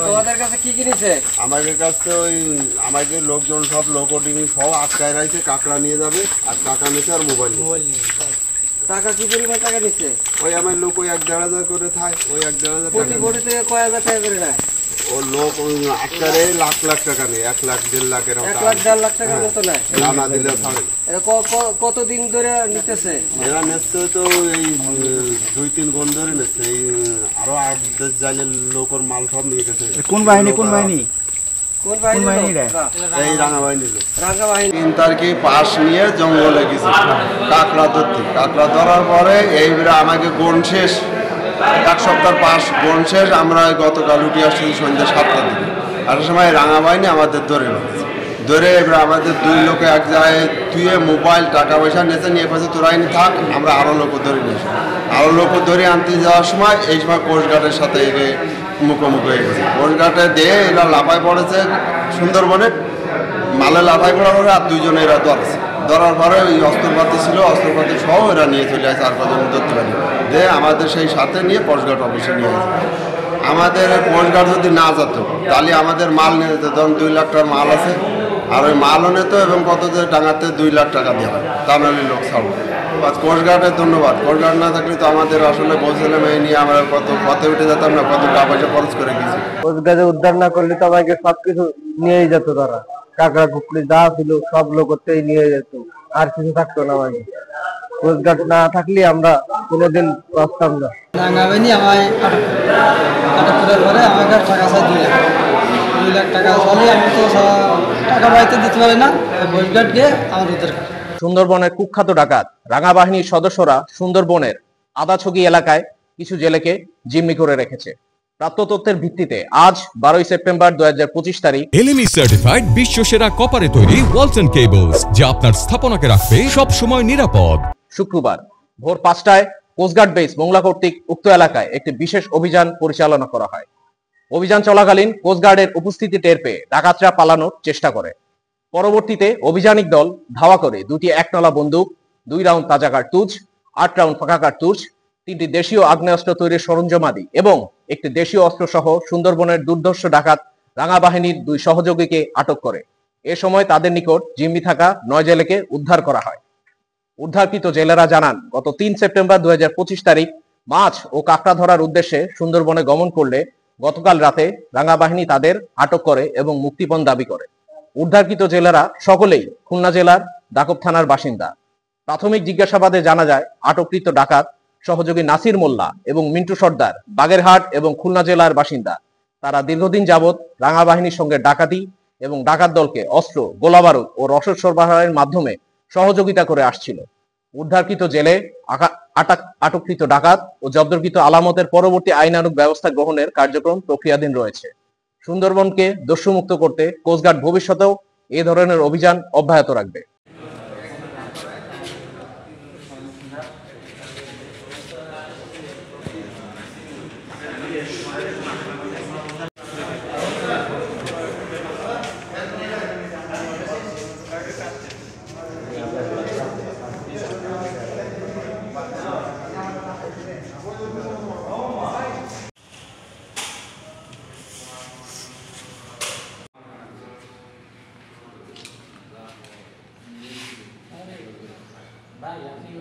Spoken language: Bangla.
তোমাদের কাছে কি কিনেছে? আমাদের কাছে ওই আমাদের লোকজন সব লোকডিং সব আটকায় রাখছে, কাঁকড়া নিয়ে যাবে আর টাকা নিচ্ছে আর মোবাইল। টাকা কি পরিমাণ টাকা নিচ্ছে? ওই আমার লোক ওই 1-1.5 করে থাকে, ওই 1-1.5 প্রতি বড়ি থেকে কয় হাজার টাকা করে নেয়? ও লোক ওই আটকারে লাখ লাখ টাকা নেই, 1 লাখ 1.5 লাখ এরকম 1 লাখ 1.5 লাখ টাকার মতো নেয়। জানা দিলে ছাড়ে। এটা কতদিন ধরে নিতেছে? এরা নিচ্ছে তো এই 2-3 বোন ধরে নিচ্ছে। এই আরো 8-10 জাইলের লোকের মাল সব নিয়ে গেছে। কোন বাহিনী কোন বাহিনী? এই রাঙা বাহিনীর লোক। রাঙা বাহিনী 3 তারিখে পাশ নিয়ে জঙ্গলে গেছে কাঁকড়া ধরতে। কাঁকড়া ধরার পরে এইবারে আমাকে বোন শেষ, 1 সপ্তাহ পাশ বোন শেষ। আমরা গতকাল উঠে আসছি সন্ধ্যা 7টার দিকে। আসার সময় রাঙা বাহিনী আমাদের ধরে ফেলেছে। ধরে এবার আমাদের 2 লোকে এক জায়গায় তুই মোবাইল টাকা পয়সা নেচে নিয়ে পাশে তোরাইনি থাক, আমরা আরো লোক ধরে নিয়েছি। আরো লোক ধরে আনতে যাওয়ার সময় এই সময় কোস্টগার্ডের সাথে মুখোমুখি হয়ে গেছে। কোস্টগার্ডে দিয়ে এরা লাফায় পড়েছে সুন্দরবনে, মালে লাফায় পড়া পরে আর 2 জনে এরা ধরেছে। ধরার পরে ওই অস্ত্রপাতি ছিল, অস্ত্রপাতি সহ এরা নিয়ে চলে আসে। আর কতজন ধরতে পারি দিয়ে আমাদের সেই সাথে নিয়ে কোস্টগার্ড অফিসে নিয়ে আসে। আমাদের কোস্টগার্ড যদি না যেত তাহলে আমাদের মাল নিয়ে যেত। ধরুন 2 লাখ টাকার মাল আছে, আর ওই মালও নিত এবং কত যে ডাঙাতে 2 লাখ টাকা দেওয়া হয়, তা নাহলে লোক ছাড়ব। কোস্টগার্ডের ধন্যবাদ। কোস্টগার্ড না থাকলে তো আমাদের আসলে বলছিলাম এই নিয়ে আমরা কত পথে উঠে যেতাম না, কত টাকা পয়সা খরচ করে গেছি। কোস্টগার্ডে উদ্ধার না করলে তো আমাকে সবকিছু নিয়েই যেত তারা। কাঁকড়া কুকড়ি যা ছিল সব লোকতেই নিয়ে যেত, আর কিছু থাকতো না। আমাকে কোস্টগার্ড না থাকলে আমরা কোনোদিন বাঁচতাম না। রাঙা বাহিনী আমায় আটক করার পরে আমার কাছে টাকা চাই 2 লাখ টাকা চাইলে আমি তো টাকা বাড়িতে দিতে পারি না। কোস্টগার্ড গিয়ে আমার উদ্ধার করে। সুন্দরবনের কুখ্যাত ডাকাত রাঙা বাহিনীর সদস্যরা সুন্দরবনের আদাছগি এলাকায় কিছু জেলেকে জিম্মি করে রেখেছে। প্রাপ্ত তথ্যের ভিত্তিতে আজ 12 সেপ্টেম্বর 2025 তারিখ এলএমই সার্টিফাইড বিশ্বসেরা কপারে তৈরি ওয়ালটন কেবলস, যা আপনার স্থাপনাকে রাখবে সব সময় নিরাপদ। শুক্রবার ভোর 5টায় কোস্টগার্ড বেস মোংলা কর্তৃক উক্ত এলাকায় একটি বিশেষ অভিযান পরিচালনা করা হয়। অভিযান চলাকালীন কোস্টগার্ডের উপস্থিতি টের পেয়ে ডাকাতরা পালানোর চেষ্টা করে। পরবর্তীতে অভিযানিক দল ধাওয়া করে 2টি একনলা বন্দুক, 2 রাউন্ড তাজা কার্তুজ, 8 রাউন্ড ফাঁকা কার্তুজ, 3টি দেশীয় আগ্নেয়াস্ত্র তৈরির সরঞ্জামাদি এবং একটি দেশীয় অস্ত্র সহ সুন্দরবনের দুর্ধর্ষ ডাকাত রাঙা বাহিনীর 2 সহযোগীকে আটক করে। এ সময় তাদের নিকট জিম্মি থাকা 9 জেলেকে উদ্ধার করা হয়। উদ্ধারকৃত জেলেরা জানান, গত 3 সেপ্টেম্বর 2025 তারিখ মাছ ও কাঁকড়া ধরার উদ্দেশ্যে সুন্দরবনে গমন করলে গতকাল রাতে রাঙা বাহিনী তাদের আটক করে এবং মুক্তিপণ দাবি করে। উদ্ধারকৃত জেলেরা সকলেই খুলনা জেলার দাকব থানার বাসিন্দা। প্রাথমিক জিজ্ঞাসাবাদে জানা যায়, আটককৃত ডাকাত সহযোগী নাসির মোল্লা এবং মিন্টু সর্দার বাগেরহাট এবং খুলনা জেলার বাসিন্দা। তারা দীর্ঘদিন যাবৎ রাঙা বাহিনীর সঙ্গে ডাকাতি এবং ডাকাত দলকে অস্ত্র, গোলাবারুদ ও রসদ সরবরাহের মাধ্যমে সহযোগিতা করে আসছিল। উদ্ধারকৃত জেলে আটককৃত ডাকাত ও জব্দকৃত আলামতের পরবর্তী আইনানুগ ব্যবস্থা গ্রহণের কার্যক্রম প্রক্রিয়াধীন রয়েছে। সুন্দরবনকে দস্যুমুক্ত করতে কোস্টগার্ড ভবিষ্যতেও এ ধরনের অভিযান অব্যাহত রাখবে। Vai, assim,